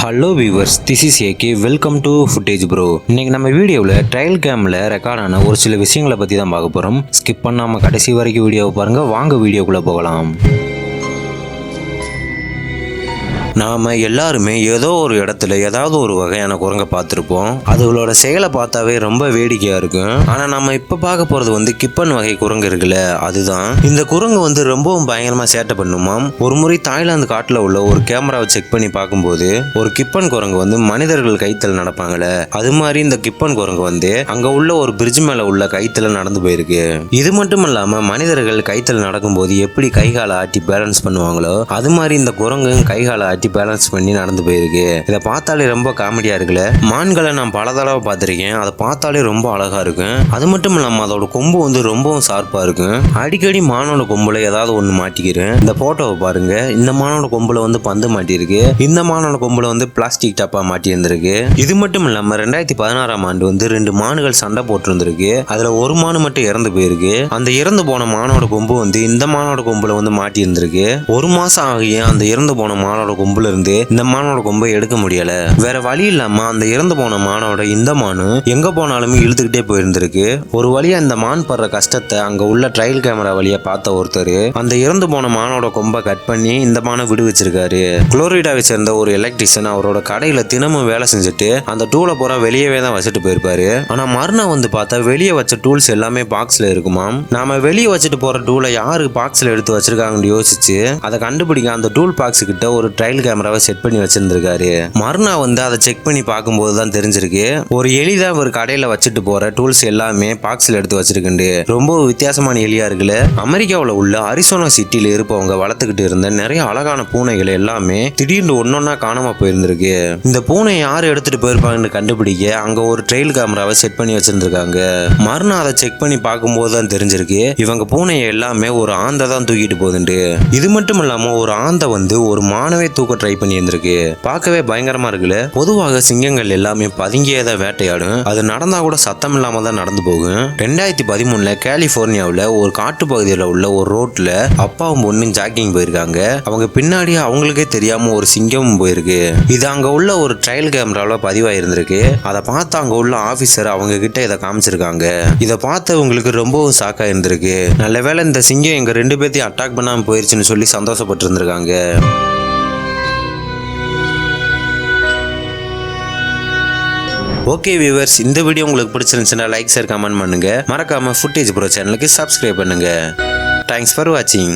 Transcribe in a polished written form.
Hello viewers, this is AK. Welcome to footage bro. இன்னைக்கு நம்ம வீடியோவில் ட்ரையல் கேமில் ரெக்கார்டான ஒரு சில விஷயங்களை பற்றி தான் பார்க்க போகிறோம். ஸ்கிப் பண்ணாமல் கடைசி வரைக்கும் வீடியோவை பாருங்கள். வாங்க வீடியோக்குள்ளே போகலாம். நாம் எல்லாருமே ஏதோ ஒரு இடத்துல ஏதாவது ஒரு வகையான குரங்கை பார்த்துருப்போம். அதுகளோட செயலை பார்த்தாவே ரொம்ப வேடிக்கையாக இருக்கும். ஆனால் நம்ம இப்போ பார்க்க போகிறது கிப்பன் வகை குரங்கு இருக்குல்ல, அதுதான். இந்த குரங்கு ரொம்பவும் பயங்கரமாக சேட்டை பண்ணுமாம். ஒரு முறை தாய்லாந்து காட்டில் உள்ள ஒரு கேமராவை செக் பண்ணி பார்க்கும்போது ஒரு கிப்பன் குரங்கு மனிதர்கள் கைத்தல் நடப்பாங்கல்ல, அது மாதிரி இந்த கிப்பன் குரங்கு அங்கே உள்ள ஒரு பிரிட்ஜ் மேலே உள்ள கைத்தல நடந்து போயிருக்கு. இது மட்டும் இல்லாமல் மனிதர்கள் கைத்தல் நடக்கும்போது எப்படி கைகாலை ஆட்டி பேலன்ஸ் பண்ணுவாங்களோ, அது மாதிரி இந்த குரங்கு கைகாலை ஆட்டி பேலன்ஸ் பண்ணி நடந்து போயிருக்கு. இதை பார்த்தாலே ரொம்ப காமெடியா இருக்குல்ல. மான்களை நான் பல தடவை பார்த்திருக்கேன். அதை பார்த்தாலே ரொம்ப அழகா இருக்கும். அது மட்டும் இல்லாம அதோட கொம்பு ரொம்பவும் ஷார்ப்பா இருக்கும். அடிக்கடி மானோட கொம்புல ஏதாவது ஒண்ணு மாட்டிக்கிறேன். இந்த போட்டோவை பாருங்க. இந்த மானோட கொம்புல பந்து மாட்டிருக்கு. இந்த மானோட கொம்புல பிளாஸ்டிக் டப்பா மாட்டி இருந்திருக்கு. இது மட்டும் இல்லாம 2016ஆம் ஆண்டு 2 மான்கள் சண்டை போட்டு இருந்திருக்கு. அதுல ஒரு மானு மட்டும் இறந்து போயிருக்கு. அந்த இறந்து போன மானோட கொம்பு இந்த மானோட கொம்புல மாட்டி இருந்திருக்கு. ஒரு மாசம் ஆகிய அந்த இறந்து போன மானோட கொம்புல இருந்து இந்த மானோட கொம்பை எடுக்க முடியல. வேற வழி இல்லாம அந்த இறந்து போன மானோட இந்த மானு எங்க போனாலுமே இழுத்துக்கிட்டே போயிருந்திருக்கு. ஒரு வழியா இந்த மான் படுற கஷ்டத்தை அங்க உள்ள ட்ரையல் கேமரா வழியா பார்த்த ஒருத்தர் அந்த இறந்து போன மானோட கொம்பை கட் பண்ணி இந்த மானை விடுவிச்சிருக்காரு. குளோரிடாவை சேர்ந்த ஒரு எலக்ட்ரிஷியன் அவரோட கடையில தினமும் வேலை செஞ்சுட்டு அந்த டூலை பூரா வெளியவே தான் வச்சுட்டு போயிருப்பாரு. ஆனா மறுநாள் பார்த்தா வெளியே வச்ச டூல்ஸ் எல்லாமே பாக்ஸ்ல இருக்குமாம். நாம வெளியே வச்சுட்டு போற டூலை யாரு பாக்ஸ்ல எடுத்து வச்சிருக்காங்கன்னு யோசிச்சு அதை கண்டுபிடிக்க அந்த டூல் பாக்ஸ் கிட்ட ஒரு ட்ரையல் கேமராவை செட் பண்ணி வச்சிருந்திருக்காரு. மறுநாள் அதை செக் பண்ணி பார்க்கும்போது தான் தெரிஞ்சிருக்கு ஒரு எலி தான் ஒரு கடையில வச்சுட்டு போற டூல்ஸ் எல்லாமே பாக்ஸ்ல எடுத்து வச்சிருக்கு. ரொம்ப வித்தியாசமான எலியா இருக்குல்ல. அமெரிக்காவில் உள்ள அரிசோனா சிட்டியில இருப்பவங்க வளர்த்துக்கிட்டு இருந்த நிறைய அழகான பூனைகள் எல்லாமே திடீர்னு ஒன்னொன்னா காணாம போயிருந்திருக்கு. இந்த பூனை யாரு எடுத்துட்டு போயிருப்பாங்கன்னு கண்டுபிடிக்க அங்க ஒரு ட்ரெயில் கேமராவை செட் பண்ணி வச்சிருந்திருக்காங்க. மறுநாள் அதை செக் பண்ணி பார்க்கும்போது தான் தெரிஞ்சிருக்கு இவங்க பூனையை எல்லாமே ஒரு ஆந்தை தான் தூக்கிட்டு போகுதுண்டு. இது மட்டும் இல்லாம ஒரு ஆந்தை ஒரு மானவே தூக்க ட்ரை பண்ணி இருந்திருக்கு. பார்க்கவே பயங்கரமா இருக்குல்ல. பொதுவாக சிங்கங்கள் எல்லாமே பதுங்கியதான் வேட்டையாடும். அது நடந்தா கூட சத்தம் இல்லாம தான் நடந்து போகும். 2013 கலிபோர்னியாவில் ஒரு காட்டு பகுதியில் உள்ள ஒரு ரோட்ல அப்பாவும் பொண்ணும் ஜாக்கிங் போயிருக்காங்க. அவங்க பின்னாடி அவங்களுக்கே தெரியாம ஒரு சிங்கமும் போயிருக்கு. இது அங்க உள்ள ஒரு ட்ரையல் கேமரால பதிவாயிருந்திருக்கு. அதை பார்த்து அங்க உள்ள ஆபீசர் அவங்க கிட்ட இதை காமிச்சிருக்காங்க. இதை பார்த்து உங்களுக்கு ரொம்பவும் ஷாக்கா இருந்திருக்கு. நல்ல வேளை இந்த சிங்கம் எங்க 2 பேர்த்தையும் அட்டாக் பண்ணாம போயிருச்சுன்னு சொல்லி சந்தோஷப்பட்டு இருந்திருக்காங்க. ஓகே வியூவர்ஸ், இந்த வீடியோ உங்களுக்கு பிடிச்சிருந்துச்சுன்னா லைக் ஷேர் கமெண்ட் பண்ணுங்க. மறக்காம ஃபுட்டேஜ் ப்ரோ சேனலுக்கு சப்ஸ்கிரைப் பண்ணுங்க. தேங்க்ஸ் ஃபார் வாட்சிங்.